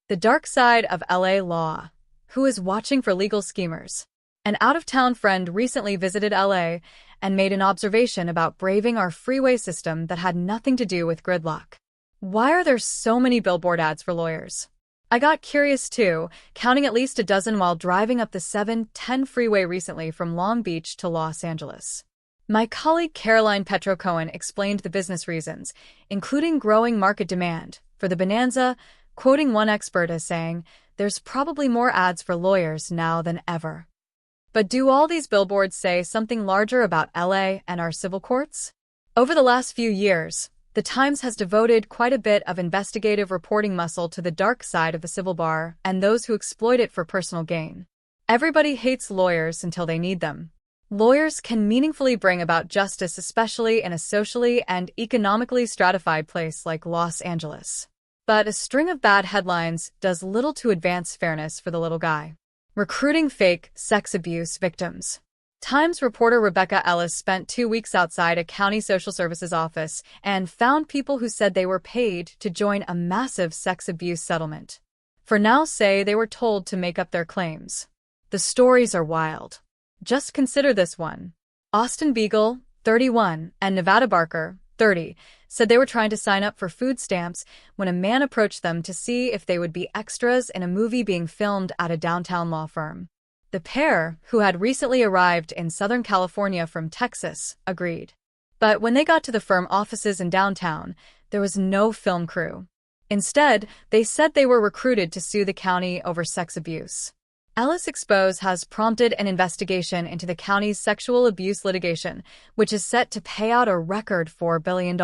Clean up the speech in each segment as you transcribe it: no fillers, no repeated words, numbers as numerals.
The dark side of LA law. Who is watching for legal schemers? An out-of-town friend recently visited LA and made an observation about braving our freeway system that had nothing to do with gridlock. Why are there so many billboard ads for lawyers? I got curious too, counting at least a dozen while driving up the 710 freeway recently from Long Beach to Los Angeles. My colleague Caroline Petro-Cohen explained the business reasons, including growing market demand, for the bonanza, quoting one expert as saying, "There's probably more ads for lawyers now than ever." But do all these billboards say something larger about LA and our civil courts? Over the last few years, The Times has devoted quite a bit of investigative reporting muscle to the dark side of the civil bar and those who exploit it for personal gain. Everybody hates lawyers until they need them. Lawyers can meaningfully bring about justice, especially in a socially and economically stratified place like Los Angeles. But a string of bad headlines does little to advance fairness for the little guy. Recruiting fake sex abuse victims. Times reporter Rebecca Ellis spent 2 weeks outside a county social services office and found people who said they were paid to join a massive sex abuse settlement. For now say they were told to make up their claims. The stories are wild. Just consider this one. Austin Beagle, 31, and Nevada Barker, 30, said they were trying to sign up for food stamps when a man approached them to see if they would be extras in a movie being filmed at a downtown law firm. The pair, who had recently arrived in Southern California from Texas, agreed. But when they got to the firm offices in downtown, there was no film crew. Instead, they said they were recruited to sue the county over sex abuse. Ellis Expose has prompted an investigation into the county's sexual abuse litigation, which is set to pay out a record $4 billion.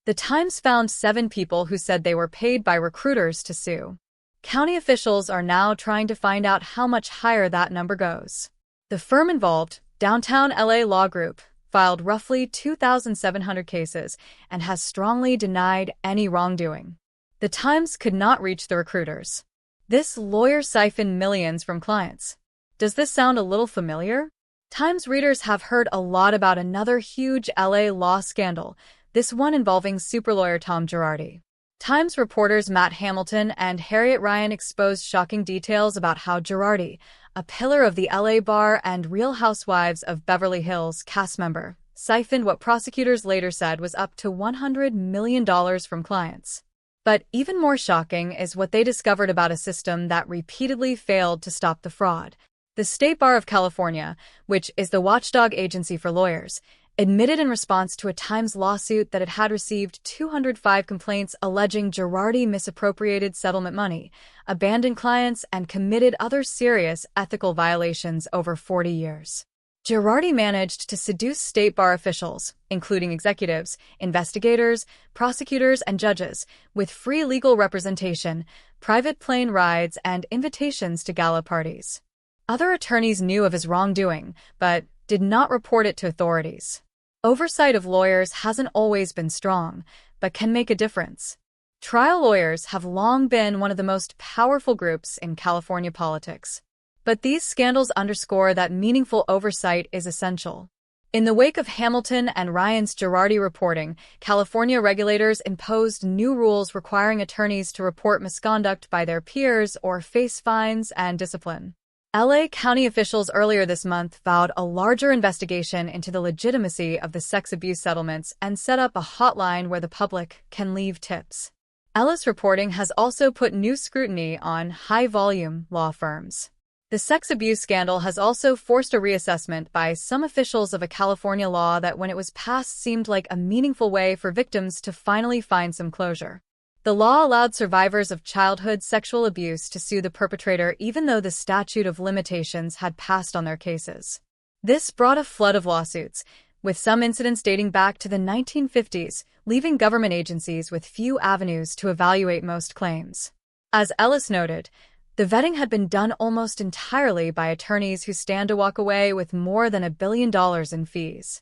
The Times found 7 people who said they were paid by recruiters to sue. County officials are now trying to find out how much higher that number goes. The firm involved, Downtown LA Law Group, filed roughly 2,700 cases and has strongly denied any wrongdoing. The Times could not reach the recruiters. This lawyer siphoned millions from clients. Does this sound a little familiar? Times readers have heard a lot about another huge LA law scandal, this one involving superlawyer Tom Girardi. Times reporters Matt Hamilton and Harriet Ryan exposed shocking details about how Girardi, a pillar of the LA bar and Real Housewives of Beverly Hills cast member, siphoned what prosecutors later said was up to $100 million from clients. But even more shocking is what they discovered about a system that repeatedly failed to stop the fraud. The State Bar of California, which is the watchdog agency for lawyers, admitted in response to a Times lawsuit that it had received 205 complaints alleging Girardi misappropriated settlement money, abandoned clients, and committed other serious ethical violations over 40 years. Girardi managed to seduce state bar officials, including executives, investigators, prosecutors, and judges, with free legal representation, private plane rides, and invitations to gala parties. Other attorneys knew of his wrongdoing, but did not report it to authorities. Oversight of lawyers hasn't always been strong, but can make a difference. Trial lawyers have long been one of the most powerful groups in California politics. But these scandals underscore that meaningful oversight is essential. In the wake of Hamilton and Ryan's Girardi reporting, California regulators imposed new rules requiring attorneys to report misconduct by their peers or face fines and discipline. LA County officials earlier this month vowed a larger investigation into the legitimacy of the sex abuse settlements and set up a hotline where the public can leave tips. Ellis reporting has also put new scrutiny on high-volume law firms. The sex abuse scandal has also forced a reassessment by some officials of a California law that when it was passed seemed like a meaningful way for victims to finally find some closure. The law allowed survivors of childhood sexual abuse to sue the perpetrator even though the statute of limitations had passed on their cases. This brought a flood of lawsuits, with some incidents dating back to the 1950s, leaving government agencies with few avenues to evaluate most claims. As Ellis noted, the vetting had been done almost entirely by attorneys who stand to walk away with more than $1 billion in fees.